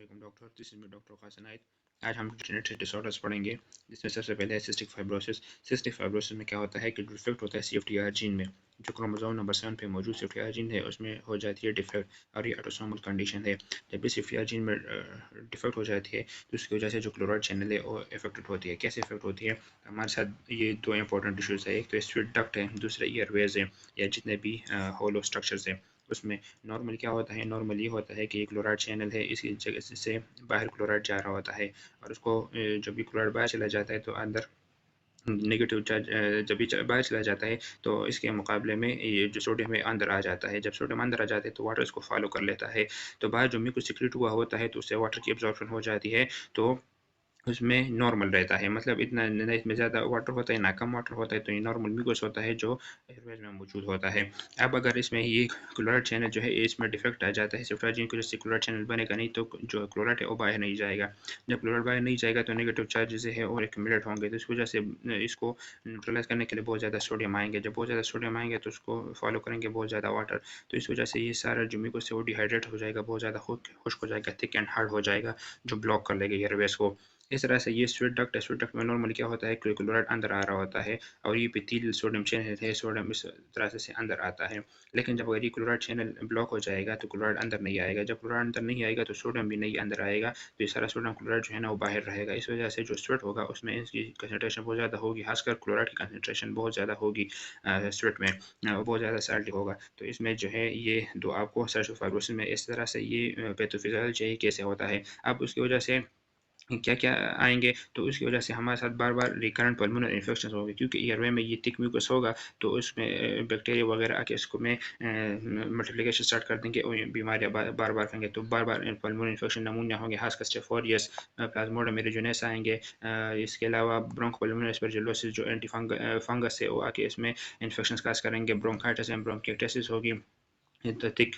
Doctor, this is me doctor Kasim Naik. आज हम genetic disorders पढ़ेंगे, जिसमें सबसे पहले है सिस्टिक फाइब्रोसिस। सिस्टिक फाइब्रोसिस में क्या होता है कि डिफेक्ट होता है CFTR जीन में, जो क्रोमोसोम नंबर 7 पे मौजूद CFTR जीन है उसमें हो जाती है डिफेक्ट, और ये ऑटोसोमल कंडीशन है। जब भी CFTR जीन में डिफेक्ट हो जाती है तो उसकी वजह से जो क्लोराइड चैनल है वो इफेक्टेड होती है। कैसे इफेक्ट होती है? हमारे साथ ये दो इंपॉर्टेंट टिश्यूज़ है, एक तो स्वीट डक्ट है, दूसरा ईयरवेज है, या जितने भी होलो स्ट्रक्चर्स हैं उसमें। नॉर्मल क्या होता है? नॉर्मल ये होता है कि एक क्लोराइड चैनल है, इसकी जगह से बाहर क्लोराइड जा रहा होता है, और उसको जब भी क्लोराइड बाहर चला जाता है तो अंदर नेगेटिव चार्ज, जब भी बाहर चला जाता है तो इसके मुकाबले में ये जो सोडियम है अंदर आ जाता है। जब सोडियम अंदर आ जाता है तो वाटर इसको फॉलो कर लेता है, तो बाहर जो म्यूकस सिक्रीट हुआ होता है तो उससे वाटर की एब्जॉर्प्शन हो जाती है, तो उसमें नॉर्मल रहता है। मतलब इतना ना इसमें ज़्यादा वाटर होता है ना कम वाटर होता है, तो ये नॉर्मल म्यूकस होता है जो एयरवेज में मौजूद होता है। अब अगर इसमें ये क्लोराइड चैनल जो है इसमें डिफेक्ट आ जाता है CFTR जीन की वजह से, क्लोराइड चैनल बनेगा नहीं तो जो क्लोराइड है वो बाहर नहीं जाएगा। जब क्लोराइड बाहर नहीं जाएगा तो नेगेटिव चार्जेस है और एक्यूमुलेट होंगे, तो इस वजह से इसको न्यूट्रलाइज करने के लिए बहुत ज़्यादा सोडियम आएंगे। जब बहुत ज़्यादा सोडियम आएंगे तो उसको फॉलो करेंगे बहुत ज़्यादा वाटर, तो इस वजह से ये सारा जो म्यूकस है वो डिहाइड्रेट हो जाएगा, बहुत ज़्यादा खुश्क हो जाएगा, थिक एंड हार्ड हो जाएगा, जो ब्लॉक कर लेगा एयरवेज को। इस तरह से ये स्वीट डक्ट है, स्वीट डक्ट में नॉर्मली क्या होता है कि क्लोराइड अंदर आ रहा होता है, और ये एपिथेलियल सोडियम चैनल है, सोडियम इस तरह से अंदर आता है। लेकिन जब अगर ये क्लोराइड चैनल ब्लॉक हो जाएगा तो क्लोराइड अंदर नहीं आएगा, जब क्लोराइड अंदर नहीं आएगा तो सोडियम भी नहीं अंदर आएगा, तो ये सारा सोडियम क्लोराइड जो है ना वो बाहर रहेगा। इस वजह से जो स्वेट होगा उसमें इसकी कंसनट्रेशन बहुत ज़्यादा होगी, खासकर क्लोराइड की कंसनट्रेशन बहुत ज़्यादा होगी स्वेट में, बहुत ज़्यादा सैल्टी होगा। तो इसमें जो है ये दो आपको सिस्टिक फाइब्रोसिस में इस तरह से ये पैथोफिजियोलॉजी कैसे होता है। अब उसकी वजह से क्या क्या आएंगे, तो उसकी वजह से हमारे साथ बार बार रिकरेंट पल्मोनरी इन्फेक्शन होंगे, क्योंकि एयरवे में ये थिक म्यूकस होगा तो उसमें बैक्टीरिया वगैरह आके इसको में मल्टीप्लिकेशन स्टार्ट कर देंगे और बीमारियाँ बार बार करेंगे, तो बार बार पल्मोनरी इन्फेक्शन नमूनिया होंगे, खासकर स्टेफोरियस, प्लाज्मोडियम एरिजिनस आएंगे। इसके अलावा ब्रोंकोपल्मोनरी एस्परजिलोसिस जो एंटी फंगस है वो आके इसमें इन्फेक्शन काज करेंगे, ब्रोंकाइटिस एंड ब्रोंकिटिस होगी, थिक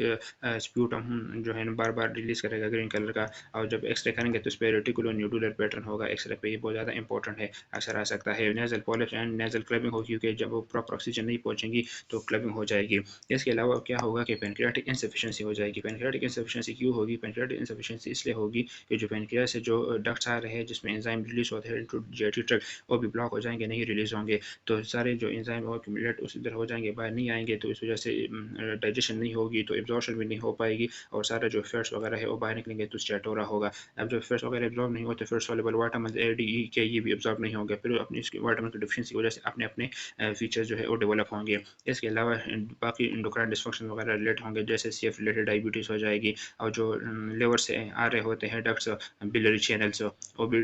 स्प्यूटम जो है ना बार बार रिलीज करेगा ग्रीन कलर का, और जब एक्सरे करेंगे तो उस पर रेटिकुलो न्यूडुलर पैटर्न होगा एक्सरे पे, ये बहुत ज़्यादा इंपॉर्टेंट है, अक्सर आ सकता है। Nasal polyps and nasal clubbing होगी, क्योंकि जब वो प्रॉपर ऑक्सीजन नहीं पहुंचेंगी तो क्लबिंग हो जाएगी। इसके अलावा क्या होगा कि पेनक्रियाटिक इंसफिशिएंसी हो जाएगी। पेनक्रियाटिक इंसफिशिएंसी क्यों होगी? पेनक्रियाटिक इंसफिशिएंसी इसलिए होगी कि जो पेनक्रिया से जो डक्ट्स आ रहे हैं जिसमें एंजाइम रिलीज होते हैं इनटू जीआईटी ट्रैक्ट, वो भी ब्लॉक हो जाएंगे, नहीं रिलीज होंगे, तो सारे जो एंजाइम एक्यूमुलेट उस इधर हो जाएंगे, बाहर नहीं आएंगे, तो इस वजह से डाइजेशन नहीं होगी, तो एब्जॉर्प्शन भी नहीं हो पाएगी, और सारा जो फैट्स वगैरह है वो बाहर निकलेंगे तो स्टैटोरा होगा। अब जब फैट्स वगैरह एब्जॉर्ब नहीं होते, fat soluble vitamin A D E के ये भी एब्जॉर्ब नहीं होंगे, फिर अपनी इसकी विटामिन की डिफिशिएंसी की वजह से अपने अपने फीचर्स जो है वो डेवलप होंगे। इसके अलावा बाकी इंडोक्राइन डिस्फंक्शन वगैरह रिलेट होंगे, जैसे CF रिलेटेड डायबिटीज़ हो जाएगी, और जो लिवर से आ रहे होते हैं डक्ट्स, बिलरी चैनल्स, वो भी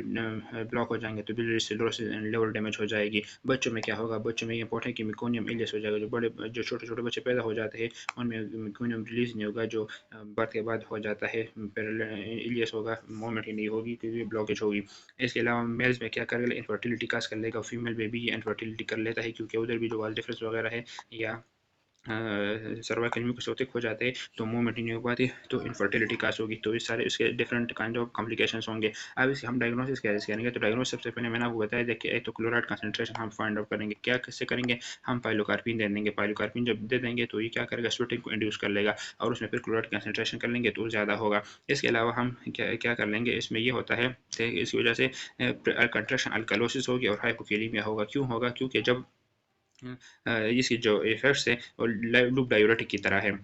ब्लॉक हो जाएंगे, तो बिलरी सिरोसिस एंड लिवर डैमेज हो जाएगी। बच्चों में क्या होगा? बच्चों में इंपॉर्टेंट है कि मिकोनियम इलियस हो जाएगा, जो छोटे छोटे बच्चे पैदा हो जाते हैं उनमें मिकोनियम रिलीज नहीं होगा, जो बर्थ के बाद हो जाता है, इलियस होगा, मोमेंट ही नहीं होगी क्योंकि ब्लॉकेज होगी। इसके अलावा मेल्स में क्या करेगा? इनफर्टिलिटी काज कर लेगा, फीमेल में भी ये इनफर्टिलिटी कर लेता है, क्योंकि उधर भी जो वाल डिफरेंस वगैरह है या सर्वाइकल म्यूकस होते हो जाते हैं तो मूवमेंट नहीं हो पाती, तो इनफर्टिलिटी काज होगी। तो इस सारे इसके डिफरेंट काइंड ऑफ कॉम्प्लिकेशंस होंगे। अब इसके हम डायग्नोसिस कैसे करेंगे? तो डायग्नोसिस सबसे पहले मैंने आपको बताया था कि एक तो क्लोराइड कंसंट्रेशन हम फाइंड आउट करेंगे। क्या कैसे करेंगे? हम पाइलोकार्पिन दे देंगे, पाइलोकार्पिन जब दे देंगे तो ये क्या करेगा? स्वेटिंग को इंड्यूस कर लेगा, और उसमें फिर क्लोराइड कंसंट्रेशन कर लेंगे तो ज़्यादा होगा। इसके अलावा हम क्या क्या कर लेंगे? इसमें ये होता है कि इसकी वजह से कंट्रैक्शन अल्कालोसिस होगी और हाइपोकैलेमिया होगा। क्यों होगा? क्योंकि जब इसकी जो इफेक्ट्स है वो लूप डायूरेटिक की तरह है।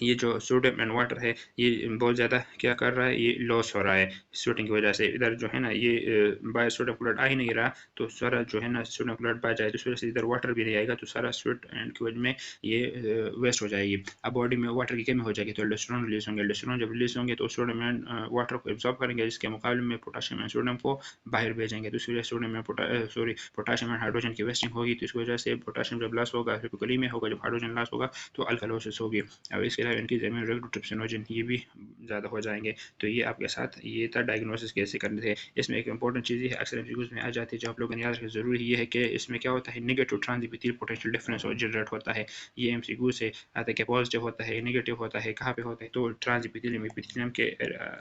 ये जो सोडियम एंड वाटर है ये बहुत ज़्यादा क्या कर रहा है? ये लॉस हो रहा है स्वेटिंग की वजह से। इधर जो है ना ये बाय सोडियम क्लोराइड आ ही नहीं रहा, तो सारा जो है ना सोडियम क्लोराइड बाहर जाए, तो इस वजह से इधर वाटर भी नहीं आएगा, तो सारा स्वेट एंड की वजह में ये वेस्ट हो जाएगी। अब बॉडी में वाटर की कमी हो जाएगी तो एल्डोस्टेरोन रिलीज होंगे, एल्डोस्टेरोन जब रिलीज होंगे तो सोडियम एंड वाटर को एब्जॉर्ब करेंगे, जिसके मुकाबले में पोटाशियम एंड सोडियम को बाहर भेजेंगे, तो इस वजह से सोडियम में पोटाशियम एंड हाइड्रोजन की वेस्टिंग होगी, तो इस वजह से पोटाशियम जब लॉस होगा हाइपोकैलेमिया होगा, जब हाइड्रोजन लॉस होगा तो अल्कालोसिस होगी। अब इसके अलावा इनकी जमीन रेगुलोट्रिप्सिनोजन ये भी ज़्यादा हो जाएंगे। तो ये आपके साथ ये था डायग्नोसिस कैसे करने थे। इसमें एक इंपॉर्टेंट चीज़ है अक्सर एमसीक्यूज में आ जाती है, जो आप लोगों ने याद रखना जरूरी ये है कि इसमें क्या होता है? नेगेटिव ट्रांसइपिथेलियल पोटेंशियल डिफरेंस जनरेट होता है। ये एमसीक्यू से आता है कि पॉजिटिव होता है, नेगेटिव होता है, कहाँ पे होता है? तो ट्रांसइपिथेलियम एपिथेलियम के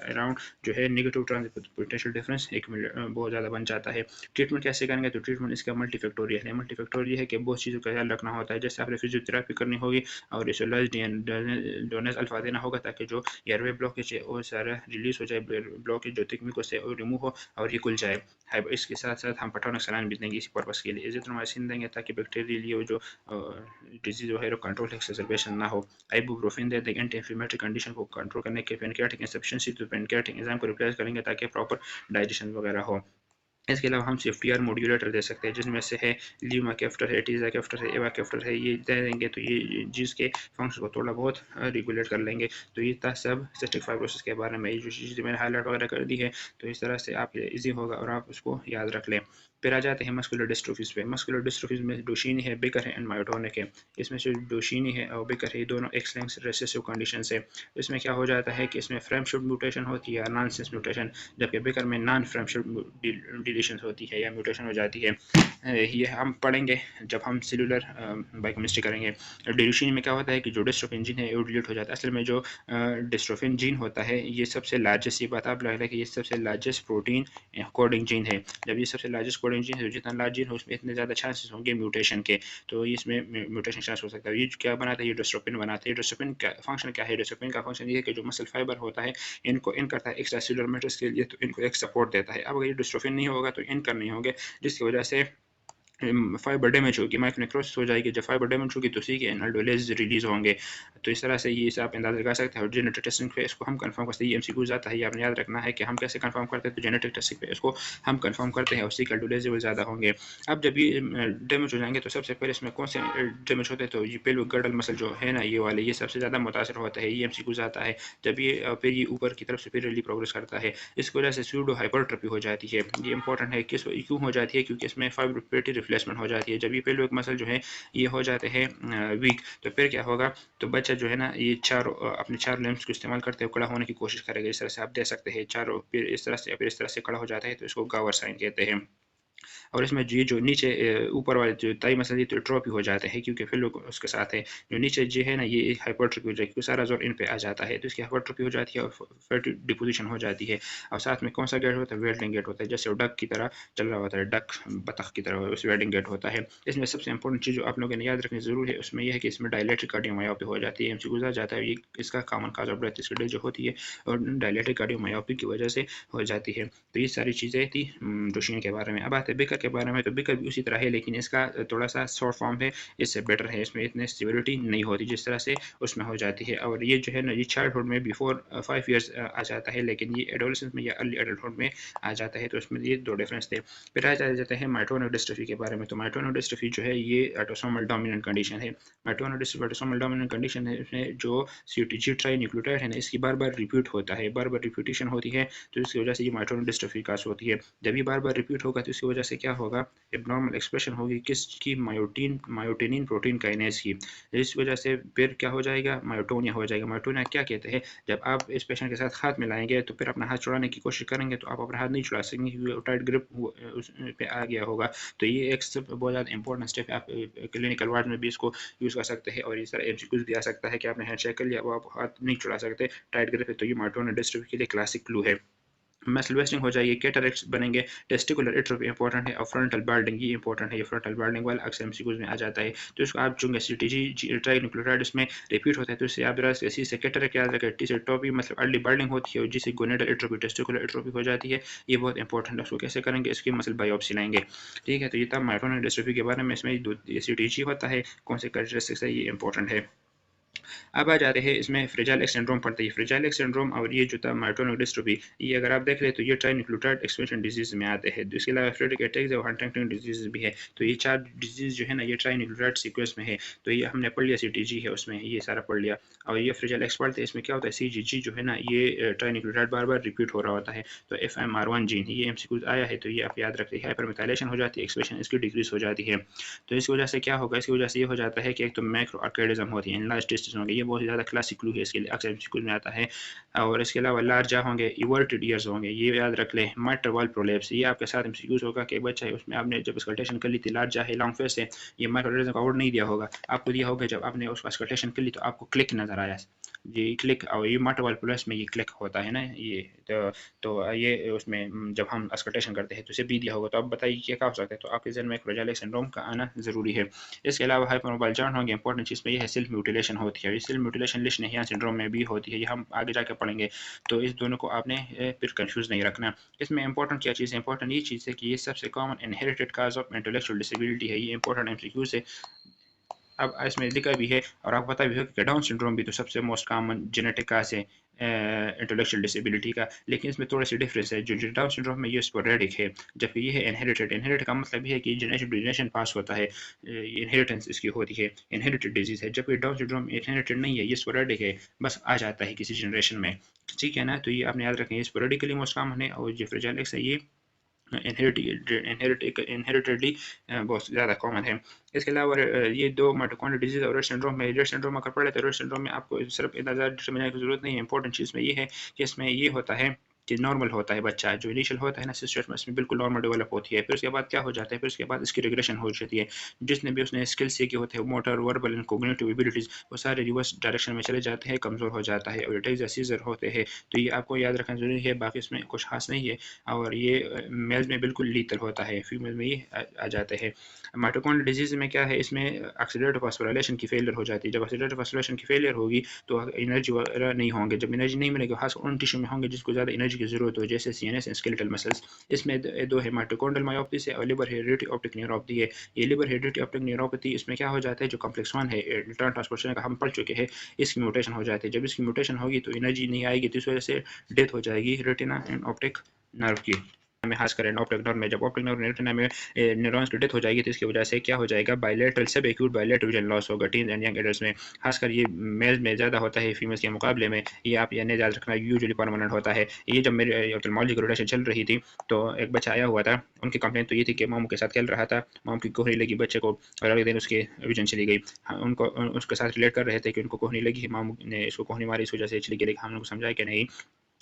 अराउंड जो है नेगेटिव ट्रांसइपिथेलियल पोटेंशियल डिफरेंस एक बहुत ज़्यादा बन जाता है। ट्रीटमेंट कैसे करेंगे? तो ट्रीटमेंट इसका मल्टीफैक्टोरियल है। मल्टीफैक्टोरियल है कि बहुत चीज़ों का ख्याल रखना होता है, जैसे आपने फिजियोथेरेपी करनी होगी और रिसोलॉजी एंड डोनर्स अल्फा देना होगा ताकि जो एयरवे ब्लॉकेज है वो सारा रिलीज हो जाए, ब्लॉकेज जो तकनीकों से रिमूव हो और ये खुल जाए। इसके साथ साथ हम पठानक सलाइन भी देंगे इसी पर्पज़ के लिए, इज़िथ्रोमाइसिन देंगे ताकि बैक्टीरियल जो डिजीज़ जो है कंट्रोल एक्सेसरबेशन ना हो। आइबुप्रोफेन दे देंगे एंटी इन्फ्लेमेटरी कंडीशन को कंट्रोल करने के, पैनक्रियाटिक इंसफिशिएंसी तो पैनक्रियाटिक एंजाइम को रिप्लेस करेंगे ताकि प्रॉपर डाइजेशन वगैरह हो। इसके अलावा हम CFTR मॉड्यूलेटर दे सकते हैं जिसमें से है लीमाकेफ्टर है, टीज़ाकेफ्टर है, एवाकेफ्टर है, ये दे देंगे तो ये जिसके फंक्शन को थोड़ा बहुत रेगुलेट कर लेंगे। तो ये था सब सिस्टिक फाइब्रोसिस के बारे में, ये जो चीज़ें मैंने हाईलाइट वगैरह कर दी है तो इस तरह से आप इजी होगा और आप उसको याद रख लें। फिर आ जाते हैं मस्कुलर डिस्ट्रोफीज पे। मस्कुलर डिस्ट्रोफीज में डोशीनी है, बेकर है एंड मायोटोनिक है। इसमें से डोशीनी है और बेकर है, दोनों एक्स-लिंक्ड रिसेसिव कंडीशन है। इसमें क्या हो जाता है कि इसमें फ्रेमशिफ्ट म्यूटेशन होती है या नॉनसेंस म्यूटेशन, जबकि बेकर में नॉन फ्रेमशिफ्ट डिलीशन होती है या म्यूटेशन हो जाती है। ये हम पढ़ेंगे जब हम सेलुलर बायोकेमिस्ट्री करेंगे। डिलीशन में क्या होता है कि जो डिस्ट्रोफिन जीन है वो डिलीट हो जाता है। असल में जो डिस्ट्रोफिन जीन होता है ये सबसे लार्जेस्ट, ये बात आप लग रहा है कि ये सबसे लार्जेस्ट प्रोटीन कोडिंग जीन है। जब ये सबसे लार्जेस्ट कोडिंग जीन है, जितना लार्ज जीन हो उसमें इतने ज़्यादा चांसेस होंगे म्यूटेशन के, तो इसमें म्यूटेशन चांस हो सकता है। ये क्या बनाता है, ये डिस्ट्रोफिन बनाता है। डिस्ट्रोफिन का फंक्शन क्या है? डिस्ट्रोफिन का फंक्शन ये है कि जो मसल फाइबर होता है इनको इन करता है एक्स्ट्रा सेलुलर मैट्रिक्स के लिए, तो इनको एक सपोर्ट देता है। अब अगर ये डिस्ट्रोफिन नहीं होगा तो इन कर नहीं होंगे, जिसकी वजह से फाइबर डैमेज होगी, माइक्रोनेक्रोसिस हो जाएगी। जब फाइबर डैमेज होगी तो उसी के एनाल्डोलेज रिलीज होंगे। तो इस तरह से ये आप अंदाजा लगा सकते हैं। और जेनेटिक टेस्टिंग पे इसको हम कंफर्म करते हैं। ये MCQ आता है, ये आपने याद रखना है कि हम कैसे कंफर्म करते हैं। तो जेनेटिक टेस्टिंग पे इसको हम कंफर्म करते हैं, उसी के एनाल्डोलेज लेवल ज़्यादा होंगे। अब जब ये डैमेज हो जाएंगे तो सबसे पहले इसमें कौन से डैमेज होते हैं, तो ये पेल्विक गर्डल मसल जो है ना, ये वाले, ये सबसे ज़्यादा मुतासर होता है। ये MCQ आता है। जब ये फिर ये ऊपर की तरफ सुपीरियरली प्रोग्रेस करता है, इसकी वजह से सूडो हाइपरट्रॉफी हो जाती है। ये इंपॉर्टेंट है, किस क्यों हो जाती है, क्योंकि इसमें फाइब्रोपेटी रिप्लेसमेंट हो जाती है। जब ये पेल्विक मसल जो है ये हो जाते हैं वीक, तो फिर क्या होगा, तो बच्चा जो है ना ये अपने चार लिम्स को इस्तेमाल करते हुए खड़ा होने की कोशिश करेगा। इस तरह से आप दे सकते हैं चारों, फिर इस तरह से, फिर इस तरह से खड़ा हो जाता है, तो इसको गावर साइन कहते हैं। और इसमें ये जो नीचे ऊपर वाले जो ताई मसल तो ट्रॉफी हो जाते हैं, क्योंकि फिर लोग उसके साथ है। जो नीचे जो है ना ये हाइपरट्रॉफी हो जाएगी, क्योंकि सारा जोर इन पे आ जाता है, तो इसकी हाइपरट्रॉफी हो जाती है और फैट डिपोजिशन हो जाती है। और साथ में कौन सा गेट होता है, वेल्डिंग गेट होता है, जैसे डक की तरह चल रहा होता है, डक बतख की तरह उस वेल्डिंग गेट होता है। इसमें सबसे इंपॉर्टेंट चीज़ जो आप लोगों ने याद रखनी जरूर है उसमें यह है कि इसमें डायलेट्रिक कार्डियोमायोपी हो जाती है। MCQ गुजर जाता है, ये इसका कॉमन काज ऑफ डेथ इसकी जो होती है और डायलेट्रिक कार्डियोमायोपी की वजह से हो जाती है। तो ये सारी चीज़ें थी डोशीन के बारे में। अब आते हैं बेकर के बारे में। तो बेकर भी उसी तरह है, लेकिन इसका थोड़ा सा शॉर्ट फॉर्म है, इससे बेटर है। इसमें इतनी सिवियरिटी नहीं होती जिस तरह से उसमें हो जाती है। और ये जो है ना ये चाइल्डहुड में बिफोर 5 ईयर्स आ जाता है, लेकिन ये एडोलेसेंस में या अर्ली एडल्टहुड में आ जाता है। तो उसमें ये दो डिफरेंस थे। फिर आ जाते हैं माइटोनिक डिस्ट्रॉफी के बारे में। तो माइटोनिक डिस्ट्रॉफी जो है ये ऑटोसोमल डोमिनेंट कंडीशन है। Myotonic dystrophy autosomal dominant condition है, इसमें जो CTG ट्राइन्यूक्लियोटाइड है ना, इसकी बार बार रिपीट होता है, बार बार रिपीटेशन होती है, तो इसकी वजह से ये माइटोनिक डिस्ट्रॉफी काज होती है। जब ये बार बार रिपीट होगा तो इसकी वजह से क्या होगा, एबनॉर्मल एक्सप्रेशन होगी किसकी, मायोटिनिन प्रोटीन काइनेज की। इस वजह से फिर क्या हो जाएगा, मायोटोनिया हो जाएगा। मायोटोनिया क्या कहते हैं, जब आप इस पेशेंट के साथ हाथ मिलाएंगे तो फिर अपना हाथ छुड़ाने की कोशिश करेंगे तो आप अपना हाथ नहीं छुड़ा सकेंगे क्योंकि टाइट ग्रिप उस पे आ गया होगा। तो ये एक स्टेप बहुत ज़्यादा इंपॉर्टेंट स्टेप है। आप क्लिनिकल वार्ड में भी इसको यूज़ कर सकते हैं। और इस तरह MCQ भी आ सकता है कि आपने हैंड शेक कर लिया, अब आप हाथ नहीं छुड़ा सकते, टाइट ग्रिप है, तो ये मायोटोनिक डिस्ट्रॉफी के लिए क्लासिक क्लू है। मसल वेस्टिंग हो जाएगी, कैटरेक्ट्स बनेंगे, टेस्टिकुलर एट्रोफी इंपॉर्टेंट है, और फ्रंटल बाल्डिंग ये इंपॉर्टेंट है। ये फ्रंटल बाल्डिंग वाला अक्सर MCQs में आ जाता है। तो इसको आप चूंकि CTG ट्राइन्यूक्लियोटाइड इसमें रिपीट होता है, तो इससे आप जरा सी से कैटरेक्ट याद रखें, टी से टॉपी मतलब अर्ली बाल्डिंग होती है, और जिससे गोनेडल एट्रोफी टेस्टिकुलर एट्रोफी हो जाती है। ये बहुत इंपॉर्टेंट है। उसको कैसे करेंगे, इसकी मसल बायोप्सी लेंगे। ठीक है, तो ये था माइटोनिक डिस्ट्रॉफी के बारे में। इसमें CTG होता है, कौन से कैरेक्टरिस्टिक्स है, ये इंपॉर्टेंट है। अब आ जाते हैं इसमें फ्रेजाइल एक्स सिंड्रोम पढ़ते हैं। फ्रेजाइल एक्स सिंड्रोम और ये जो था माइटोनिक डिस्ट्रॉफी, ये अगर आप देख ले तो ये ट्राइन्यूक्लियोटाइड एक्सपेंशन डिजीज में आते हैं। इसके अलावा फ्रेडरिक अटैक्स और हंटिंगटन डिजीज भी है। तो ये 4 डिजीज जो है ना ये ट्राइन्यूक्लियोटाइड सीक्वेंस में है। तो ये हमने पढ़ लिया, CTG है उसमें, ये सारा पढ़ लिया। और ये फ्रेजाइल एक्स पढ़ते हैं, इसमें क्या होता है, CGG जो है ना ये ट्राइन्यूक्लियोटाइड बार बार रिपीट हो रहा होता है। तो FMR1 जीन ये MCQ आया है, तो ये आप याद रखते हैं। हाइपरमेथाइलेशन हो जाती है, एक्सप्रेशन इसकी डिक्रीज हो जाती है। तो इसकी वजह से क्या होगा, इसकी वजह से ये हो जाता है कि एक तो मैक्रो आर्कैडिज्म होती है, इनलार्ज टेस्टिस होंगे, ये बहुत ज़्यादा क्लासिक क्लू है इसके लिए, अक्सर MCQ में आता है। और इसके अलावा लार्जा होंगे, इवर्टेड ईयर्स होंगे, ये याद रख लें। माइट्रल वाल प्रोलेप्स, ये आपके साथ MCQ होगा कि बच्चा है उसमें आपने जब स्कल्टेशन कर ली थी, लार्जा है, लॉन्ग फेस है, ये माइक्रोरेजम का वर्ड नहीं दिया होगा आपको, दिया होगा जब आपने उसका स्कल्टेशन कर ली तो आपको क्लिक नजर आया, ये क्लिक और ये मल्टीपल प्लस में ये क्लिक होता है ना ये तो ये उसमें जब हम अस्कल्टेशन करते हैं तो इसे भी दिया होगा। तो आप बताइए क्या हो सकता है। तो आपके जहन में फ्रेजाइल लेग सिंड्रोम का आना ज़रूरी है। इसके अलावा हाइपरमोबाइल जॉइंट होंगे इंपॉर्टेंट चीज़ में ये है सेल्फ म्यूटिलेशन होती है। ये सेल्फ म्यूटिलेशन लिशनेहियान सिंड्रोम में भी होती है, ये हम आगे जाके पढ़ेंगे। तो इस दोनों को आपने फिर कंफ्यूज नहीं रखना। इसमें इंपॉर्टेंट क्या चीज़ है, इंपॉर्टेंट ये चीज़ है कि ये सबसे common inherited cause of intellectual disability है। ये इंपॉर्टेंट एमसीक्यूज है। अब इसमें लिखा भी है और आपको पता भी होगा कि डाउन सिंड्रोम भी तो सबसे मोस्ट कॉमन जेनेटिक काज है इंटेलेक्चुअल डिसेबिलिटी का। लेकिन इसमें थोड़ा सी डिफरेंस है, जो डाउन सिंड्रोम में ये स्पोरेडिक है जबकि ये है इनहेरिटेड। इनहेरिटेड का मतलब ये है कि जनरेशन टू जनरेशन पास होता है, इनहेरिटेंस इसकी होती है, इनहेरिटेड डिजीज है। जबकि डाउन सिंड्रोम इनहेरिटेड नहीं है, ये स्पोरेडिक है, बस आ जाता है किसी जनरेशन में। ठीक है ना। तो ये आपने याद रखें, ये स्पोरेडिकली मोस्ट कॉमन है और जो फ्रेजाइल है ये इनहेरिटेडली बहुत ज़्यादा कॉमन है। इसके अलावा ये दो माइटोकॉन्ड्रियल डिजीज और रेट सिंड्रोम में, रेट सिंड्रोम अगर पढ़ लेते हैं, रेट सिंड्रोम में आपको सिर्फ इतना ज़्यादा समझने की जरूरत नहीं है। इंपॉर्टेंट चीज़ में ये है कि इसमें ये होता है कि नॉर्मल होता है बच्चा, जो इनिशियल होता है ना सिस्टम में, इसमें बिल्कुल नॉर्मल डेवलप होती है। फिर उसके बाद क्या हो जाता है, फिर उसके बाद इसकी रिग्रेशन हो जाती है। जितने भी उसने स्किल्स सीखे होते हैं, motor verbal and cognitive abilities, वो सारे रिवर्स डायरेक्शन में चले जाते हैं, कमज़ोर हो जाता है और इट सीजर होते हैं। तो ये आपको याद रखना जरूरी है। बाकी इसमें कुछ खास नहीं है और ये मेल्स में बिल्कुल लीथल होता है, फीमेल में ये आ जाते हैं। माइटोकॉन्ड्रियल डिजीज में क्या है, इसमें ऑक्सीडेटिव फास्फोराइलेशन की फेलियर हो जाती है। जब ऑक्सीडेटिव फास्फोराइलेशन की फेलियर होगी तो एनर्जी वगैरह नहीं होंगे। जब एनर्जी नहीं मिलेगी, खास उन टिश्यू में होंगे जिसको ज़्यादा एनर्जी की जरूरत हो, जैसे सीएनएस एंड स्केलेटल मसल्स। इसमें दो है, माइटोकॉन्ड्रियल मायोपैथी से और लिवर हेरिडिटी ऑप्टिक न्यूरोपैथी है। ये लिवर हेरिडिटी ऑप्टिक न्यूरोपैथी, इसमें क्या हो जाता है, जो कॉम्प्लेक्स 1 है रिटर्न ट्रांसपोर्टेशन का हम पढ़ चुके हैं, इसकी म्यूटेशन हो जाती है। जब इसकी म्यूटेशन होगी तो एनर्जी नहीं आएगी, तो इस वजह से डेथ हो जाएगी रेटिना एंड ऑप्टिक नर्व की में, खास कर ऑप्टिक नर्व में। जब ऑप्टिक नर्व रेटिना में न्यूरॉन्स की डेथ हो जाएगी तो इसकी वजह से क्या हो जाएगा, बायलैटरल सब एक्यूट बायलैटरल विजन लॉस होगा टीन एंड यंग एडल्ट्स में। खासकर ये मेल में ज़्यादा होता है फीमेल्स के मुकाबले में। ये आप याद रखना, यूजुअली परमानेंट होता है। ये जब मेरी ऑप्थेल्मोलॉजी की रोटेशन चल रही थी तो एक बच्चा आया हुआ था, उनकी कंप्लेंट तो ये थी कि मामू के साथ खेल रहा था, मामू की कोहनी लगी बच्चे को और अगले दिन उसकी विजन चली गई। उनको उसके साथ रिलेट कर रहे थे कि उनको कोहनी लगी, मामू ने इसको कोहनी मारी, इस वजह से चली गई। हम लोग समझाया कि नहीं,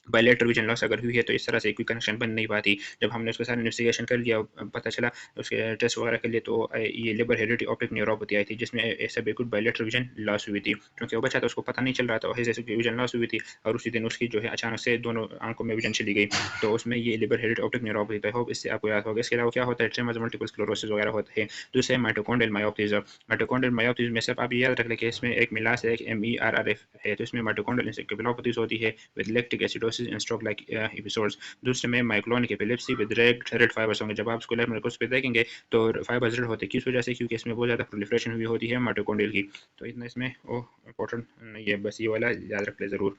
बायलैटरल विजन लॉस अगर हुई है तो इस तरह से कोई कनेक्शन बन नहीं पाती। जब हमने उसके साथ इन्वेस्टिगेशन कर लिया, पता चला उसके टेस्ट वगैरह के लिए, तो ये लिवर हेरिडिटी ऑप्टिक न्यूरोपैथी आई थी जिसमें ऐसा बिल्कुल बायलैटरल विजन लॉस हुई थी। क्योंकि वो बच्चा था, उसको पता नहीं चल रहा था, ऐसे विजन लॉस हुई थी और उसी दिन उसकी जो है अचानक से दोनों आंखों में विजन चली गई। तो उसमें ये लिवर हेरिडिटी ऑप्टिक न्यूरोपैथी था। होप इससे आपको याद होगा। इसके अलावा क्या होता है, ट्रेमर्स, मल्टीपल स्क्लेरोसिस वगैरह होते हैं। दूसरे माइटोकॉन्ड्रियल मायोपैथीज। माइटोकॉन्ड्रियल मायोपैथीज में सब आप याद रख लें कि इसमें एक मिलास है, एक MERRF है। तो इसमें माइटोकॉन्ड्रियल एन्सेफेलोपैथीज होती है with lactic acidosis and stroke like episodes. दूसरे में माइक्लोनिक एपिलेप्सी विद रेड फाइबर्स होंगे। जब आप इसको लैब में पे देखेंगे तो फाइबर्स रेड होते हैं, किस वजह से, क्योंकि इसमें बहुत ज़्यादा प्रोलिफरेशन हुई होती है माइटोकॉन्ड्रियल की। तो इतना इसमें वो इंपॉर्टेंट नहीं है, बस ये वाला याद रख ले ज़रूर।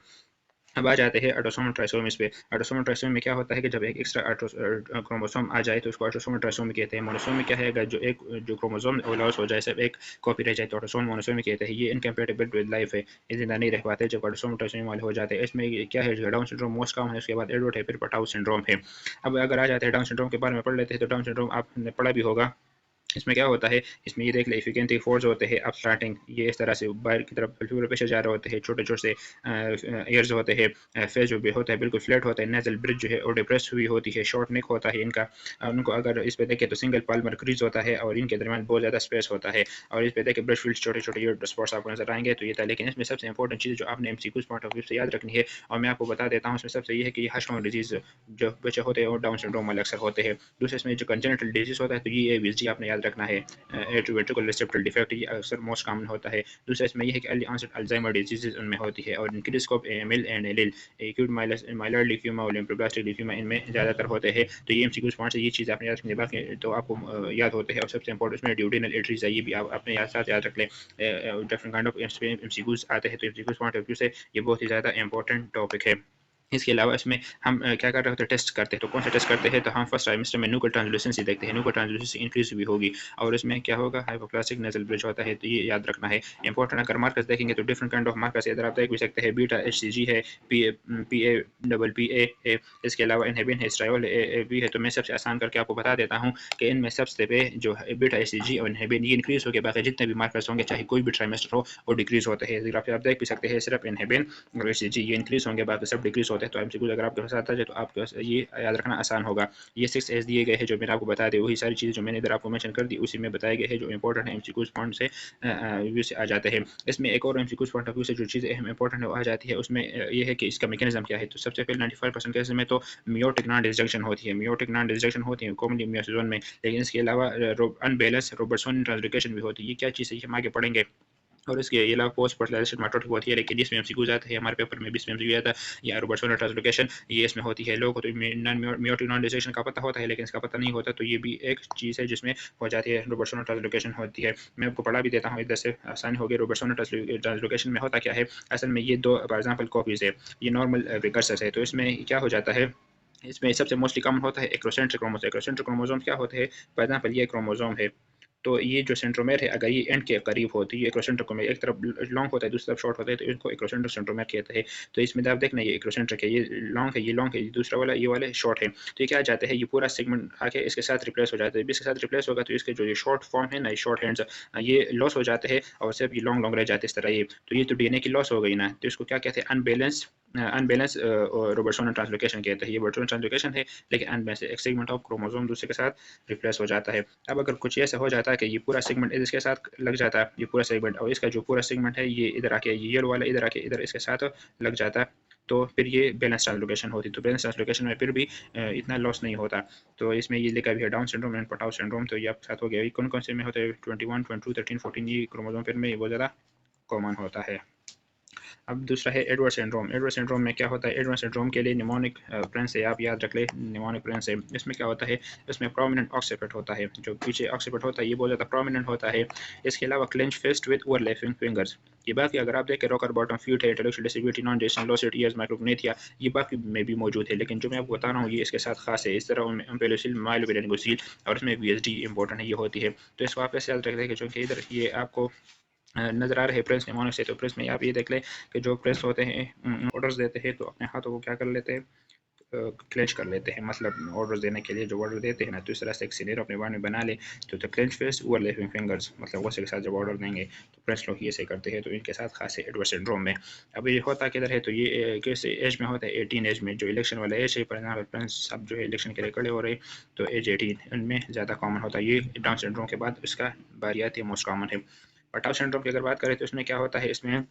अब आ जाते हैं ऑटोसोमल ट्राइसोमीज पे। ऑटोसोमल ट्राइसोमी में क्या होता है कि जब एक एक्स्ट्रा क्रोमोसोम आ जाए तो उसको ऑटोसोमल ट्राइसोमी कहते हैं। मोनोसोमी क्या है, अगर जो क्रोमोसोम लॉस हो जाए, सब एक कॉपी रह जाए, तो ऑटोसोमल मोनोसोमी कहते हैं। ये इनकम्पैटिबल विद लाइफ है, ये जिंदा नहीं रह पाते जब ऑटोसोमल ट्राइसोमी वाले हो जाते हैं। इसमें क्या है, डाउन सिंड्रोम मोस्ट कॉमन है, उसके बाद एडवर्ट है, फिर पटाउ सिंड्रोम है। अब अगर आ जाते हैं डाउन सिंड्रोम के बारे में पढ़ लेते हैं, तो डाउन सिंड्रोम आपने पढ़ा भी होगा। इसमें क्या होता है, इसमें ये देख ले, इफिकेंटी फोर्स होते हैं अब स्टार्टिंग, ये इस तरह से बाहर की तरफ फ्लूर प्रेशर जा रहे होते हैं, छोटे छोटे से एयर्स होते हैं। फेस जो भी होता है बिल्कुल फ्लैट होता है। नेजल ब्रिज जो है और डिप्रेस हुई होती है, शॉर्ट नेक होता है इनका। उनको अगर इस पे देखें तो सिंगल पाल्मर क्रीज होता है और इनके दरमियान बहुत ज़्यादा स्पेस होता है। और इस पे देखें ब्रश फील्ड छोटे छोटे ये स्पॉट्स आपको नजर आएंगे। तो ये था, लेकिन इसमें सबसे इंपॉर्टेंट चीज़ जो आपने MCQ पॉइंट ऑफ व्यू से याद रखनी है, और मैं आपको बता देता हूँ, इसमें सबसे ये है कि ये हर्शमोन डिजीज जो बच्चे होते हैं और डाउन सिंड्रोम वाले अक्सर होते हैं। दूसरे इसमें जो कंजेनिटल डिजीज होता है तो ये AVSD आपने याद रखना है, एट्रियोवेंट्रिकुलर रिसेप्टर डिफेक्ट, ये अक्सर मोस्ट कॉमन होता है। दूसरा इसमें यह है कि अर्ली ऑनसेट अल्जाइमर डिजीज उनमें होती है और increase scope AML and ALL, acute myeloid lymphoma और लिम्फोब्लास्टिक लिम्फोमा इनमें ज़्यादातर होते हैं। तो ये MCQ पॉइंट से ये चीज़ आपने याद रखनी है, बाकी तो आपको याद होते हैं। और सबसे इंपॉर्टेंट इसमें ड्यूडेनल एट्रीज है, ये भी आप अपने साथ याद रख लें। डिफरेंट काइंड ऑफ MCQ आते हैं, तो MCQ पॉइंट ऑफ व्यू से ये बहुत ही ज़्यादा इंपॉर्टेंट टॉपिक है। इसके अलावा इसमें हम क्या कर रहे होते हैं, टेस्ट करते हैं। तो कौन सा टेस्ट करते हैं, तो हम फर्स्ट ट्राइमेस्टर में न्यूक्लियर ट्रांसल्यूसेंसी देखते हैं। न्यूक्लियर ट्रांसल्यूसेंसी इंक्रीज भी होगी और इसमें क्या होगा, हाइपोप्लास्टिक नेजल ब्रिज होता है। तो ये याद रखना है इंपॉर्टेंट। अगर मार्कर्स देखेंगे तो डिफरेंट काइंड ऑफ मार्कर्स इधर आप देख भी सकते हैं। बीटा HCG है, PA है, इसके अलावा इनहिबिन है, स्ट्रायोल भी है। तो मैं सबसे आसान करके आपको बता देता हूँ कि इनमें सबसे पे जो बीटा HCG और इनहिबिन ये इंक्रीज होकर बाकी जितने भी मार्कर्स होंगे चाहे कोई भी ट्राइमेस्टर हो वो डिक्रीज होते हैं। आप देख भी सकते हैं सिर्फ इनहिबिन और HCG ये इंक्रीज होंगे, बाकी सब डिक्रीज होता है। तो MCQ अगर आपके पास आता है तो आपके पास ये याद रखना आसान होगा। ये 6 दिए गए हैं जो मैंने आपको बता दिए, वही सारी चीज़ें जो मैंने इधर आपको मेंशन कर दी उसी में बताए गए हैं जो इंपॉर्टेंट है MCQ पॉइंट से व्यू से आ जाते हैं। इसमें एक और MCQ पॉइंट ऑफ व्यू से जो चीज़ें अहम इंपॉर्टेंट है वो आ जाती है, उसमें ये है कि इसका मैकेनिज्म क्या है। तो सबसे पहले 95% केस में तो मियोटिक नॉन डिसजंक्शन होती है, मियोटिक नॉन डिसजंक्शन होती है कॉमनली मियोसिस में, लेकिन इसके अलावा अनबैलेंस रोबर्टसोनियन ट्रांसलोकेशन भी होती है। ये क्या चीज़ है हम आगे पढ़ेंगे। और इसके अलावा पोस्ट फर्टिलाइजेशन माइटोसिस होती है, लेकिन इसमें MCQ आता है, हमारे पेपर में भी इसमें MCQ आता है, या रोबर्टसोनियन ट्रांसलोकेशन ये इसमें होती है। लोगों को तो मियोटिक नॉन डिसजंक्शन का पता होता है लेकिन इसका पता नहीं होता, तो ये भी एक चीज़ है जिसमें हो जाती है, रोबर्टसोनियन ट्रांसलोकेशन होती है। मैं आपको पढ़ा भी देता हूँ इधर से, आसानी होगी। रोबर्टसोनियन ट्रांसलोकेशन में होता क्या है, असल में ये दो फॉर एग्जाम्पल कॉपीज़ है, ये नॉर्मल प्रिकर्सर है। तो इसमें क्या हो जाता है, इसमें सबसे मोस्टली कॉमन होता है एक्रोसेंट्रिक क्रोमोसोम। एक्रोसेंट्रिक क्रोमोसोम क्या होते हैं, फॉर एग्जाम्पल ये क्रोमोसोम है, तो ये जो सेंट्रोमेर है अगर ये एंड के करीब हो तो ये एक्रोसेंट्रिक, एक तरफ लॉन्ग होता है दूसरी तरफ शॉर्ट होता है, तो इसको एक्रोसेंट्रिक सेंट्रोमेर कहते हैं। तो इसमें आप देखना ये एक्रोसेंट्रिक है, ये लॉन्ग है, ये लॉन्ग है, ये दूसरा वाला ये वाले शॉर्ट है। तो ये क्या जाते हैं, ये पूरा सेगमेंट आके इसके साथ रिप्लेस हो जाता है। इसके साथ रिप्लेस होगा तो इसके जो ये शॉर्ट फॉर्म है ना, ये शॉर्ट हैंड्स, ये लॉस हो जाते हैं और सिर्फ ये लॉन्ग लॉन्ग रह जाते हैं इस तरह ये। तो ये तो DNA की लॉस हो गई ना, तो इसको क्या कहते हैं, अनबैलेंस रोबर्टसोनियन ट्रांसलोकेशन कहते हैं। ये रोबर्टसोनियन ट्रांसलोकेशन है लेकिन अनबैलेंस, एक सेगमेंट ऑफ क्रोमोसोम दूसरे के साथ रिप्लेस हो जाता है। अब अगर कुछ ऐसा हो जाता है कि ये पूरा सेगमेंट इसके साथ लग जाता है, ये पूरा सेगमेंट, और इसका जो पूरा सेगमेंट है ये इधर आके, ये येलो वाला इधर आके इधर इसके साथ लग जाता है, तो फिर ये बैलेंस ट्रांसलोकेशन होती है। तो बैलेंस ट्रांसलोकेशन में फिर भी इतना लॉस नहीं होता। तो इसमें ये लिखा भी है down syndrome and Patau syndrome, तो ये आपके साथ हो गया। कौन कौन से में होता है, 21, 22, 13, 14, ये क्रोमोसोम फिर में बहुत ज़्यादा कॉमन होता है। अब दूसरा है एडवर्ड सिंड्रोम। एडवर्ड सिंड्रोम में क्या होता है, एडवर्ड सिंड्रोम के लिए निमोनिक प्रेंस है, आप याद रख ले निमोनिक प्रेंस है। इसमें क्या होता है, इसमें प्रोमिनेंट ऑक्सीपिट होता है, जो पीछे ऑक्सीपिट होता है ये बहुत ज़्यादा प्रोमिनेंट होता है। इसके अलावा clench fist with overlapping fingers. ये बाकी अगर आप देखें रॉकर बॉटम फ्यूट है, इंटेलेक्चुअल डिसेबिलिटी, नॉन जेसन, लॉसिट ईयर्स, माइक्रोग्नेथिया, ये बाकी में भी मौजूद है, लेकिन जो मैं आपको बता रहा हूँ ये इसके साथ खास है। इस तरह एम्पेलोसिल, माइलोपेडेंगोसिल और इसमें VSD इंपॉर्टेंट है, ये होती है। तो इसको आप ऐसे याद रख दें कि चूँकि इधर ये आपको नज़र आ रहे हैं प्रेस निमोनिक से, तो प्रेस में आप ये देख लें कि जो प्रेस होते हैं ऑर्डर्स देते हैं तो अपने हाथों को क्या कर लेते हैं, क्लेंच कर लेते हैं। मतलब ऑर्डर्स देने के लिए जो ऑर्डर देते हैं ना, तो इस तरह से एक सिनेरियो अपने बारे में बना ले, तो क्लेंच फेस ओवरलैपिंग फिंगर्स, मतलब वो के साथ जब ऑर्डर देंगे तो प्रेस लोग ये से करते हैं। तो इनके साथ खास है एडवर्ड सिंड्रोम में। अब ये होता किधर है, तो ये कैसे एज में होता है, 18 एज में, जो इलेक्शन वाला एज है, फॉर एग्जाम्पल प्रेस सब जो है इलेक्शन के लिए खड़े हो रहे, तो एज 18 इनमें ज़्यादा कॉमन होता है। ये डाउन सिंड्रोम के बाद इसका बारी आती है, मोस्ट कॉमन है। पटाउ सिंड्रोम की अगर बात करें तो इसमें क्या होता है, इसमें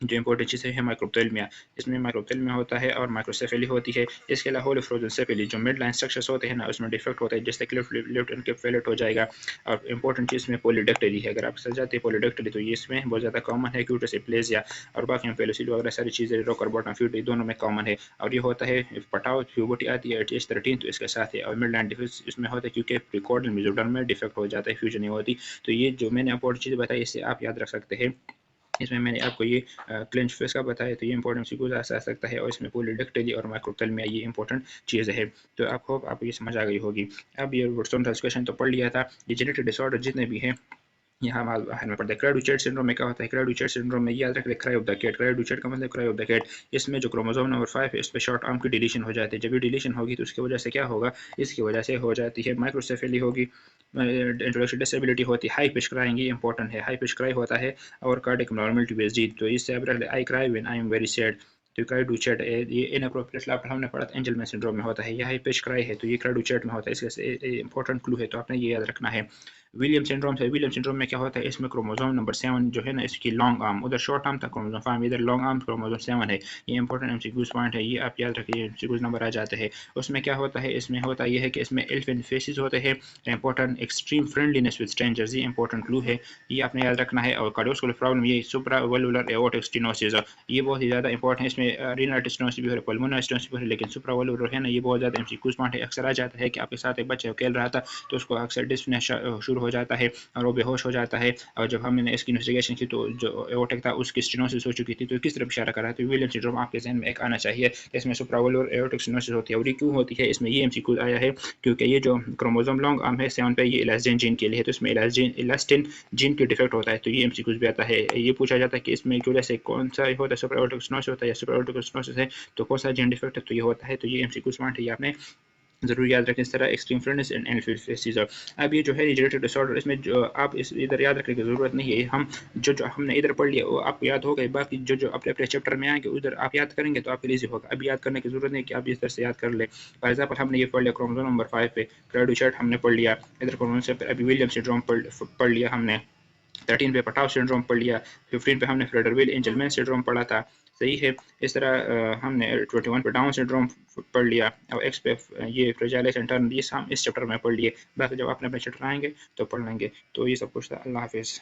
जो इंपॉर्टेंट चीज़ें हैं माइक्रोप्थेल्मिया, इसमें माइक्रोप्थेल्मिया होता है और माइक्रोसेफेली होती है। इसके अलावा होली फ्रोजन सेफेली, जो मिड लाइन स्ट्रक्चर्स होते हैं ना उसमें डिफेक्ट होता है, जिससे लेफ्ट एंड फेलेट हो जाएगा। और इंपॉर्टेंट चीज़ में पॉलीडेक्टरी है, अगर आप समझ जाते हैं पॉलीडेक्टरी तो ये इसमें बहुत ज़्यादा कॉमन है। क्यूटस एप्लेजिया और बाकी पेलोसिल वगैरह सारी चीज़ें रोकर बॉटम फ्यूट दोनों में कॉमन है। और ये होता है पटाउ प्यूबर्टी आती है एज 13, तो इसके साथ है। और मिड लाइन डिफेक्ट इसमें होता है क्योंकि प्रिकॉर्डल मेसोडर्म में डिफेक्ट हो जाता है, फ्यूजन नहीं होती। तो ये जो मैंने इंपॉर्टेंट चीज़ बताई इससे आप याद रख सकते हैं। इसमें मैंने आपको ये क्लेंच फेस का बताया, तो ये इंपॉर्टेंट सीक्वेंस आ सकता है। और इसमें पॉलीडेक्टली और माइक्रोप्थेल्मिया ये इंपॉर्टेंट चीज़ है। तो आपको ये समझ आ गई होगी। अब ये रोबर्टसन ट्रांसलोकेशन तो पढ़ लिया था। ये जेनेटिक डिसऑर्डर जितने भी हैं यहाँ में पढ़ते हैं। क्रायोडुचेट सिंड्रोम में क्या होता है, क्रायोडुचेट सिंड्रोम में याद रखें क्राई ऑफ द कैट, क्रायोडुचेट का मतलब क्राई ऑफ द कैट। इसमें जो क्रोमोसोम नंबर 5 है इस पर शॉर्ट आर्म की डिलीशन हो जाती है। जब ये डिलीशन होगी तो उसकी वजह से क्या होगा, इसकी वजह से हो जाती है माइक्रोसेफेली होगी, इंटेलेक्चुअल डिसेबिलिटी होती है, हाई पिच क्राइंग, ये इंपॉर्टेंट है, हाई पिच क्राई होता है। और कार्डियक नॉर्मलिटी VSD, तो इससे अब I cry when I am very sad, तो क्रायोडुचेट ये इनअप्रोप्रिएट लाफ्टर हमने पढ़ा था एंजलमैन सिंड्रोम में होता है। ये हाई पिच क्राई है तो ये क्रायोडुचेट में होता है, इसके इंपॉर्टेंट क्लू है तो आपने ये याद रखना है। विलियम सिंड्रोम है, विलियम सिंड्रोम में क्या होता है, इसमें क्रोमोसोम नंबर 7 जो है ना इसकी लॉन्ग आर्म, उधर शॉर्ट आर्म था क्रोमोसोम 5, इधर लॉन्ग आर्म क्रोमोसोम 7 है। ये इंपॉर्टेंट MCQs पॉइंट है, ये आप याद रखिए, MCQs नंबर आ जाते हैं। उसमें क्या होता है, इसमें होता ये है कि इसमें एल्फिन फेसेस होते हैं। Important extreme friendliness with strangers, ये इंपॉर्टेंट क्लू है, ये आपने याद रखना है। और कार्डियोवास्कुलर प्रॉब्लम ये सुप्रावैल्वुलर एओर्टिक स्टेनोसिस, ये बहुत ही ज़्यादा इंपॉर्टेंट है। इसमें रीनल स्टेनोसिस भी हो रहा है, पल्मोनरी स्टेनोसिस भी हो रहा है, लेकिन सुप्रावैल्वुलर है ना ये बहुत ज़्यादा MCQs पॉइंट है। अक्सर आ जाता है कि आपके साथ एक बच्चा खेल रहा था तो उसको अक्सर डिस्पने शुरू हो जाता है और वो बेहोश हो जाता है। और जब हमने इसकी इन्वेस्टिगेशन की तो जो एओर्टिक था उसकी स्टेनोसिस हो चुकी थी, तो किस तरफ इशारा कर रहा है, तो विलियम सिंड्रोम आपके ज़हन में एक आना चाहिए। इसमें सुप्रावैल्वुलर एओर्टिक स्टेनोसिस होती है। और ये क्यों होती है, इसमें ये MCQ आया है क्योंकि ये जो क्रोमोसोम लॉन्ग आर्म है 7 पे, ये इलास्टिन जीन के लिए है, तो इसमें इलास्टिन जीन की डिफेक्ट होता है, तो ये MCQ भी आता है। ये पूछा जाता है कि इसमें की वजह से कौन सा होता है, सुप्रावैल्वुलर स्टेनोसिस होता है या सुप्रावैल्वुलर स्टेनोसिस है तो कौन सा जीन डिफेक्ट है, तो ये होता है। तो ये MCQ स्मार्ट है, ये आपने ज़रूर याद रखें। इस तरह एक्सट्रीम फ्रेंडनेस एंड एनाफिलिप्सिस डिसऑर्डर। अब ये जो है डिजेनेरेटिव डिसऑर्डर, इसमें जो आप इस इधर याद रखने की ज़रूरत नहीं है। हम जो हमने इधर पढ़ लिया वो आपको याद हो गए, बाकी जो अपने अपने चैप्टर में आएंगे उधर आप याद करेंगे तो आपके लिए ईजी होगा। अभी याद करने की ज़रूरत नहीं कि आप इस तरह से याद कर ले। फॉर एग्जाम्पल हमने ये पढ़ लिया क्रोमोसोम नंबर 5 पे क्रेडोचर्ट हमने पढ़ लिया, इधर क्रोमोसोम पे अभी विलियम सिंड्रोम पढ़ लिया हमने, 13 पे पटाव सिंड्रोम पढ़ लिया, 15 पे हमने फ्रेडरविल एंजलमैन सिंड्रोम पढ़ा था। सही है। इस तरह हमने 21 पे डाउन सिंड्रोम पढ़ लिया, और एक्स पे ये फ्रेजाइल एंड टर्न, ये हम इस चैप्टर में पढ़ लिए। बाकी जब अपने अपने चैप्टर आएंगे तो पढ़ लेंगे। तो ये सब कुछ था। अल्लाह हाफिज़।